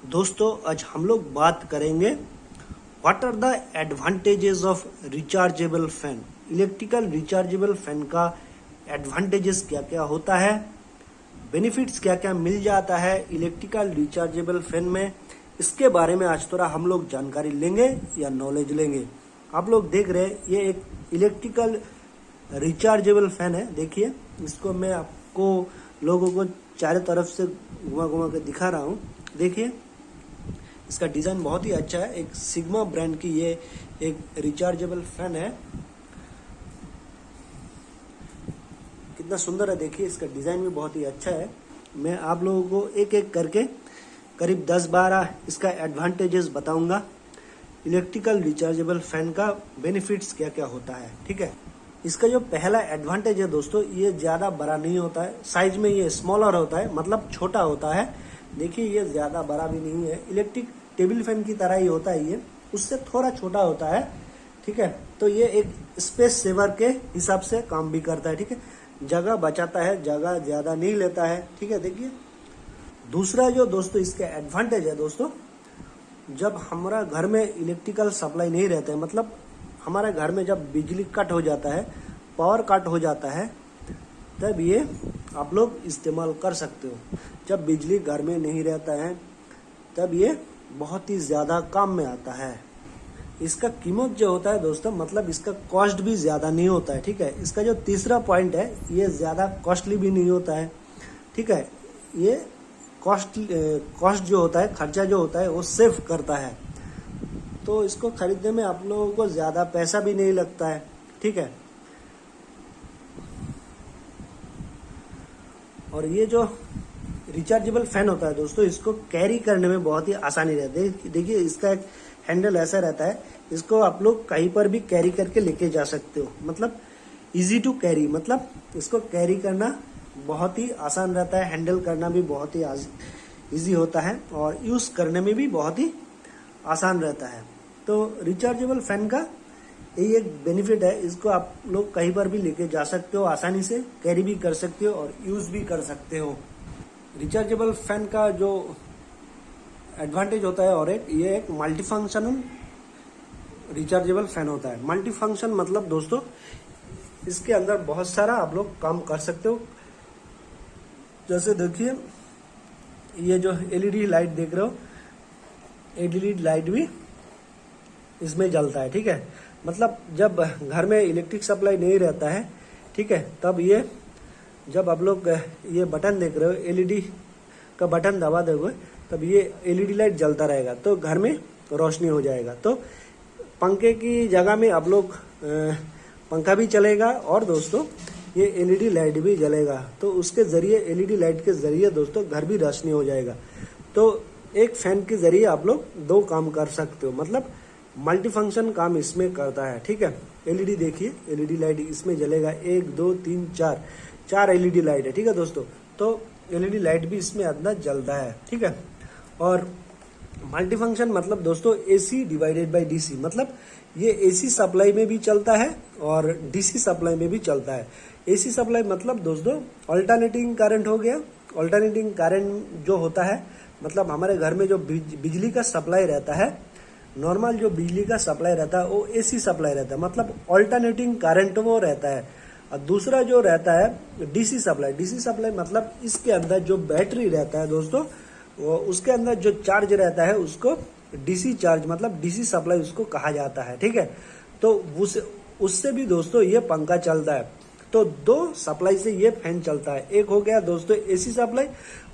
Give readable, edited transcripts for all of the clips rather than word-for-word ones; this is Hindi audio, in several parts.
दोस्तों आज हम लोग बात करेंगे what are the advantages of rechargeable fan. Electrical rechargeable fan का एडवांटेजेस क्या क्या होता है, बेनिफिट्स क्या क्या मिल जाता है इलेक्ट्रिकल रिचार्जेबल फैन में, इसके बारे में आज थोड़ा हम लोग जानकारी लेंगे या नॉलेज लेंगे। आप लोग देख रहे हैं ये एक इलेक्ट्रिकल रिचार्जेबल फैन है। देखिए इसको मैं आपको लोगों को चारों तरफ से घुमा घुमा के दिखा रहा हूँ। देखिए इसका डिज़ाइन बहुत ही अच्छा है। एक सिग्मा ब्रांड की ये एक रिचार्जेबल फैन है। कितना सुंदर है, देखिए इसका डिज़ाइन भी बहुत ही अच्छा है। मैं आप लोगों को एक एक करके करीब 10-12 इसका एडवांटेजेस बताऊंगा। इलेक्ट्रिकल रिचार्जेबल फैन का बेनिफिट्स क्या क्या होता है, ठीक है। इसका जो पहला एडवांटेज है दोस्तों, ये ज़्यादा बड़ा नहीं होता है, साइज में ये स्मॉलर होता है, मतलब छोटा होता है। देखिए ये ज़्यादा बड़ा भी नहीं है, इलेक्ट्रिक टेबल फैन की तरह ही होता है, ये उससे थोड़ा छोटा होता है, ठीक है। तो ये एक स्पेस सेवर के हिसाब से काम भी करता है, ठीक है। जगह बचाता है, जगह ज़्यादा नहीं लेता है, ठीक है। देखिए दूसरा जो दोस्तों इसका एडवांटेज है दोस्तों, जब हमारा घर में इलेक्ट्रिकल सप्लाई नहीं रहता है, मतलब हमारे घर में जब बिजली कट हो जाता है, पावर कट हो जाता है, तब ये आप लोग इस्तेमाल कर सकते हो। जब बिजली घर में नहीं रहता है तब ये बहुत ही ज़्यादा काम में आता है। इसका कीमत जो होता है दोस्तों, मतलब इसका कॉस्ट भी ज़्यादा नहीं होता है, ठीक है। इसका जो तीसरा पॉइंट है, ये ज़्यादा कॉस्टली भी नहीं होता है, ठीक है। ये कॉस्ट जो होता है, खर्चा जो होता है वो सेव करता है, तो इसको खरीदने में आप लोगों को ज़्यादा पैसा भी नहीं लगता है, ठीक है। और ये जो रिचार्जेबल फैन होता है दोस्तों, इसको कैरी करने में बहुत ही आसानी रहती है। देखिए इसका एक हैंडल ऐसा रहता है, इसको आप लोग कहीं पर भी कैरी करके लेके जा सकते हो, मतलब इजी टू कैरी, मतलब इसको कैरी करना बहुत ही आसान रहता है, हैंडल करना भी बहुत ही इजी होता है और यूज़ करने में भी बहुत ही आसान रहता है। तो रिचार्जेबल फैन का यही एक बेनिफिट है, इसको आप लोग कहीं पर भी लेके जा सकते हो, आसानी से कैरी भी कर सकते हो और यूज़ भी कर सकते हो। रिचार्जेबल फैन का जो एडवांटेज होता है और ये एक मल्टी फंक्शनल रिचार्जेबल फैन होता है। मल्टी फंक्शन मतलब दोस्तों इसके अंदर बहुत सारा आप लोग काम कर सकते हो। जैसे देखिए ये जो एलईडी लाइट देख रहे हो, एलईडी लाइट भी इसमें जलता है, ठीक है। मतलब जब घर में इलेक्ट्रिक सप्लाई नहीं रहता है, ठीक है, तब ये जब आप लोग ये बटन देख रहे हो, एलईडी का बटन दबा दोगे तब ये एलईडी लाइट जलता रहेगा, तो घर में रोशनी हो जाएगा। तो पंखे की जगह में आप लोग पंखा भी चलेगा और दोस्तों ये एलईडी लाइट भी जलेगा, तो उसके ज़रिए एलईडी लाइट के ज़रिए दोस्तों घर भी रोशनी हो जाएगा। तो एक फैन के ज़रिए आप लोग दो काम कर सकते हो, मतलब मल्टी फंक्शन काम इसमें करता है, ठीक है। एलईडी देखिए, एलईडी लाइट इसमें जलेगा, 1 2 3 4 एलईडी लाइट है, ठीक है दोस्तों। तो एलईडी लाइट भी इसमें अंदर जलता है, ठीक है। और मल्टी फंक्शन मतलब दोस्तों एसी डिवाइडेड बाय डीसी, मतलब ये एसी सप्लाई में भी चलता है और डीसी सप्लाई में भी चलता है। एसी सप्लाई मतलब दोस्तों अल्टरनेटिंग करंट हो गया। अल्टरनेटिंग करंट जो होता है, मतलब हमारे घर में जो बिजली का सप्लाई रहता है, नॉर्मल जो बिजली का सप्लाई रहता है वो एसी सप्लाई रहता है, मतलब अल्टरनेटिंग करंट वो रहता है। और दूसरा जो रहता है डीसी सप्लाई, डीसी सप्लाई मतलब इसके अंदर जो बैटरी रहता है दोस्तों, वो उसके अंदर जो चार्ज रहता है उसको डीसी चार्ज, मतलब डीसी सप्लाई उसको कहा जाता है, ठीक है। तो उससे भी दोस्तों ये पंखा चलता है। तो दो सप्लाई से ये फैन चलता है। एक हो गया दोस्तों एसी सप्लाई,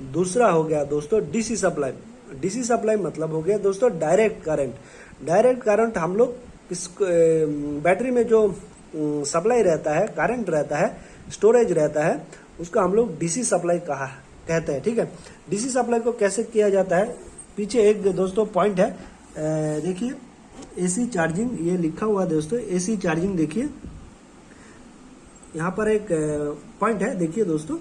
दूसरा हो गया दोस्तों डीसी सप्लाई। डीसी सप्लाई मतलब हो गया दोस्तों डायरेक्ट करंट। डायरेक्ट करंट हम लोग इस बैटरी में जो सप्लाई रहता है, करंट रहता है, स्टोरेज रहता है, उसको हम लोग डीसी सप्लाई कहते हैं, ठीक है। डीसी सप्लाई को कैसे किया जाता है, पीछे एक दोस्तों पॉइंट है, देखिए एसी चार्जिंग ये लिखा हुआ है दोस्तों, एसी चार्जिंग। देखिए यहाँ पर एक पॉइंट है, देखिए दोस्तों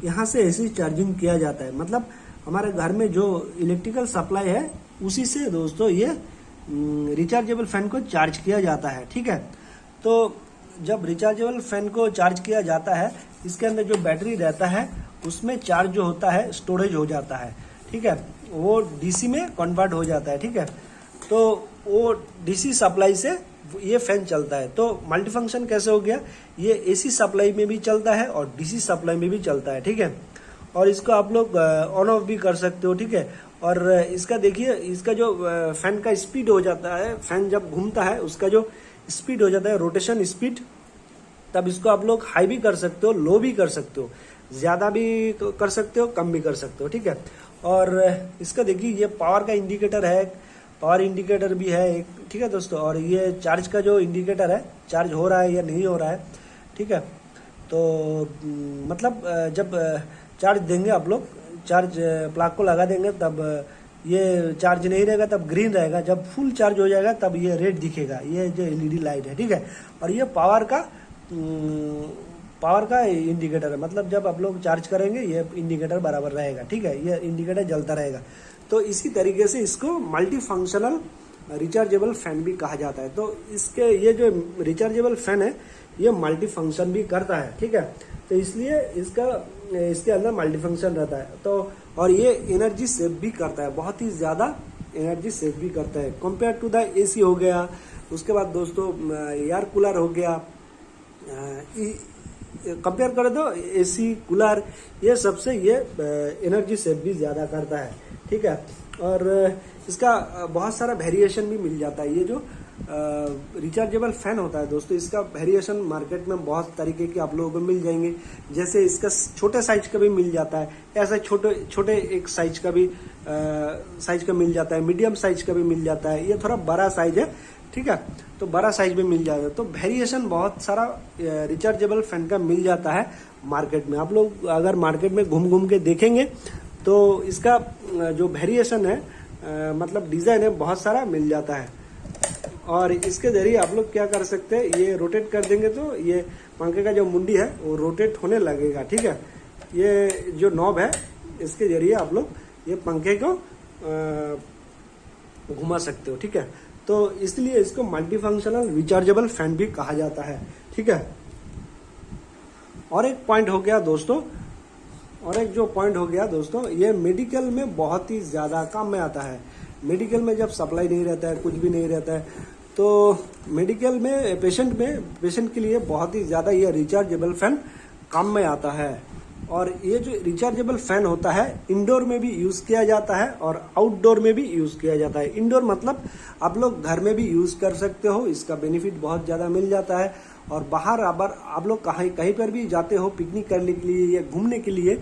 यहाँ से एसी चार्जिंग किया जाता है, मतलब हमारे घर में जो इलेक्ट्रिकल सप्लाई है उसी से दोस्तों ये रिचार्जेबल फैन को चार्ज किया जाता है, ठीक है। तो जब रिचार्जेबल फैन को चार्ज किया जाता है, इसके अंदर जो बैटरी रहता है उसमें चार्ज जो होता है स्टोरेज हो जाता है, ठीक है, वो डीसी में कन्वर्ट हो जाता है। ठीक है, तो वो डीसी सप्लाई से ये फैन चलता है। तो मल्टीफंक्शन कैसे हो गया, ये एसी सप्लाई में भी चलता है और डीसी सप्लाई में भी चलता है। ठीक है, और इसको आप लोग ऑन ऑफ भी कर सकते हो। ठीक है, और इसका देखिए, इसका जो फैन का स्पीड हो जाता है, फैन जब घूमता है उसका जो स्पीड हो जाता है, रोटेशन स्पीड, तब इसको आप लोग हाई भी कर सकते हो, लो भी कर सकते हो, ज्यादा भी कर सकते हो, कम भी कर सकते हो। ठीक है, और इसका देखिए ये पावर का इंडिकेटर है, पावर इंडिकेटर भी है एक। ठीक है दोस्तों, और ये चार्ज का जो इंडिकेटर है, चार्ज हो रहा है या नहीं हो रहा है। ठीक है, तो मतलब जब चार्ज देंगे आप लोग, चार्ज प्लग को लगा देंगे तब ये चार्ज नहीं रहेगा, तब ग्रीन रहेगा। जब फुल चार्ज हो जाएगा तब ये रेड दिखेगा, ये जो एलईडी लाइट है। ठीक है, और ये पावर का इंडिकेटर है, मतलब जब आप लोग चार्ज करेंगे ये इंडिकेटर बराबर रहेगा। ठीक है, ये इंडिकेटर जलता रहेगा। तो इसी तरीके से इसको मल्टी फंक्शनल रिचार्जेबल फैन भी कहा जाता है। तो इसके ये जो रिचार्जेबल फैन है ये मल्टी फंक्शन भी करता है। ठीक है, तो इसलिए इसके अंदर मल्टी फंक्शन रहता है। तो और ये एनर्जी सेव भी करता है, बहुत ही ज्यादा एनर्जी सेव भी करता है कंपेयर टू द एसी हो गया। उसके बाद दोस्तों एयर कूलर हो गया, कंपेयर करें तो एसी कूलर ये सबसे ये एनर्जी सेव भी ज्यादा करता है। ठीक है, और इसका बहुत सारा वेरिएशन भी मिल जाता है। ये जो रिचार्जेबल फैन होता है दोस्तों, इसका वेरिएशन मार्केट में बहुत तरीके के आप लोगों को मिल जाएंगे। जैसे इसका छोटे साइज का भी मिल जाता है, ऐसा छोटे एक साइज का भी मिल जाता है, मीडियम साइज का भी मिल जाता है, ये थोड़ा बड़ा साइज है। ठीक है, तो बड़ा साइज भी मिल जाता है। तो वेरिएशन बहुत सारा रिचार्जेबल फैन का मिल जाता है मार्केट में। आप लोग अगर मार्केट में घूम घूम के देखेंगे तो इसका जो वेरिएशन है, मतलब डिजाइन है, बहुत सारा मिल जाता है। और इसके जरिए आप लोग क्या कर सकते हैं, ये रोटेट कर देंगे तो ये पंखे का जो मुंडी है वो रोटेट होने लगेगा। ठीक है, ये जो नॉब है इसके जरिए आप लोग ये पंखे को घुमा सकते हो। ठीक है, तो इसलिए इसको मल्टी फंक्शनल रिचार्जेबल फैन भी कहा जाता है। ठीक है, और एक पॉइंट हो गया दोस्तों, ये मेडिकल में बहुत ही ज्यादा काम में आता है। मेडिकल में जब सप्लाई नहीं रहता है, कुछ भी नहीं रहता है, तो मेडिकल में पेशेंट के लिए बहुत ही ज्यादा ये रिचार्जेबल फैन काम में आता है। और ये जो रिचार्जेबल फैन होता है इंडोर में भी यूज किया जाता है और आउटडोर में भी यूज किया जाता है। इंडोर मतलब आप लोग घर में भी यूज कर सकते हो, इसका बेनिफिट बहुत ज्यादा मिल जाता है। और बाहर आप लोग कहीं पर भी जाते हो पिकनिक करने के लिए या घूमने के लिए,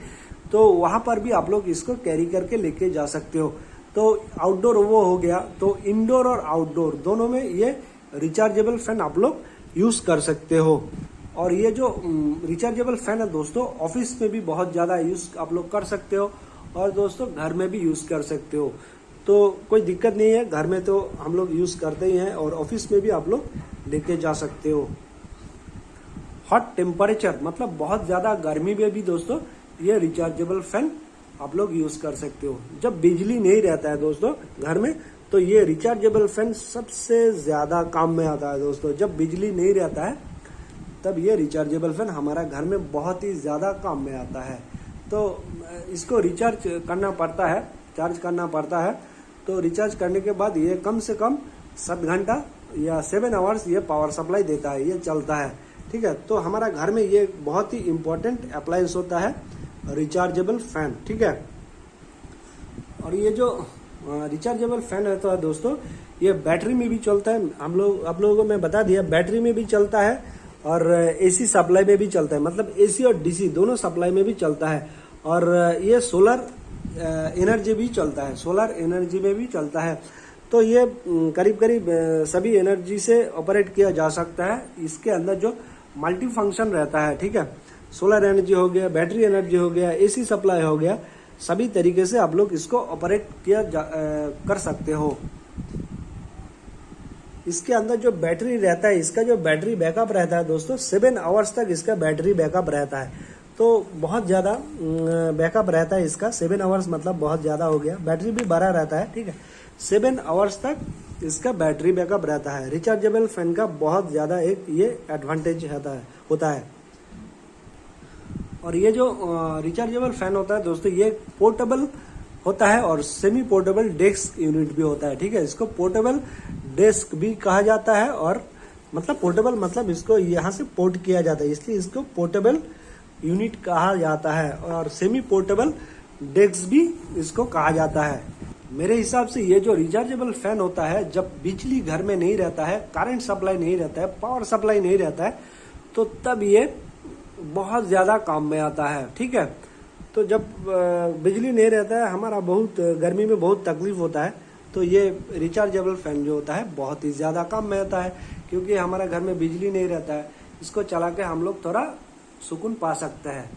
तो वहां पर भी आप लोग इसको कैरी करके लेके जा सकते हो। तो आउटडोर वो हो गया, तो इंडोर और आउटडोर दोनों में ये रिचार्जेबल फैन आप लोग यूज कर सकते हो। और ये जो रिचार्जेबल फैन है दोस्तों, ऑफिस में भी बहुत ज्यादा यूज आप लोग कर सकते हो और दोस्तों घर में भी यूज कर सकते हो। तो कोई दिक्कत नहीं है, घर में तो हम लोग यूज करते ही हैं और ऑफिस में भी आप लोग लेके जा सकते हो। हॉट टेम्परेचर मतलब बहुत ज्यादा गर्मी में भी दोस्तों ये रिचार्जेबल फैन आप लोग यूज कर सकते हो। जब बिजली नहीं रहता है दोस्तों घर में, तो ये रिचार्जेबल फैन सबसे ज्यादा काम में आता है दोस्तों। जब बिजली नहीं रहता है तब ये रिचार्जेबल फैन हमारा घर में बहुत ही ज्यादा काम में आता है। तो इसको रिचार्ज करना पड़ता है, चार्ज करना पड़ता है। तो रिचार्ज करने के बाद ये कम से कम 7 घंटा या 7 आवर्स ये पावर सप्लाई देता है, ये चलता है। ठीक है, तो हमारा घर में ये बहुत ही इंपॉर्टेंट अप्लायंस होता है रिचार्जेबल फैन। ठीक है, और ये जो रिचार्जेबल फैन रहता है दोस्तों, ये बैटरी में भी चलता है। आप लोगों को मैं बता दिया, बैटरी में भी चलता है और एसी सप्लाई में भी चलता है, मतलब एसी और डीसी दोनों सप्लाई में भी चलता है। और ये सोलर एनर्जी भी चलता है, सोलर एनर्जी में भी चलता है। तो ये करीब करीब सभी एनर्जी से ऑपरेट किया जा सकता है। इसके अंदर जो मल्टी फंक्शन रहता है, ठीक है, सोलर एनर्जी हो गया, बैटरी एनर्जी हो गया, एसी सप्लाई हो गया, सभी तरीके से आप लोग इसको ऑपरेट कर सकते हो। इसके अंदर जो बैटरी रहता है, इसका जो बैटरी बैकअप रहता है दोस्तों, 7 आवर्स तक इसका बैटरी बैकअप रहता है। तो बहुत ज्यादा बैकअप रहता है इसका, 7 आवर्स मतलब बहुत ज्यादा हो गया। बैटरी भी बड़ा रहता है, ठीक है, 7 आवर्स तक इसका बैटरी बैकअप रहता है। रिचार्जेबल फैन का बहुत ज्यादा एक ये एडवांटेज होता है। और ये जो रिचार्जेबल फैन होता है दोस्तों, ये पोर्टेबल होता है और सेमी पोर्टेबल डेस्क यूनिट भी होता है। ठीक है, इसको पोर्टेबल डेस्क भी कहा जाता है और मतलब पोर्टेबल मतलब इसको यहाँ से पोर्ट किया जाता है, इसलिए इसको पोर्टेबल यूनिट कहा जाता है और सेमी पोर्टेबल डेस्क भी इसको कहा जाता है। मेरे हिसाब से ये जो रिचार्जेबल फैन होता है, जब बिजली घर में नहीं रहता है, करंट सप्लाई नहीं रहता है, पावर सप्लाई नहीं रहता है, तो तब ये बहुत ज्यादा काम में आता है। ठीक है, तो जब बिजली नहीं रहता है, हमारा बहुत गर्मी में बहुत तकलीफ होता है, तो ये रिचार्जेबल फैन जो होता है बहुत ही ज्यादा काम में आता है, क्योंकि हमारा घर में बिजली नहीं रहता है। इसको चला के हम लोग थोड़ा सुकून पा सकते हैं।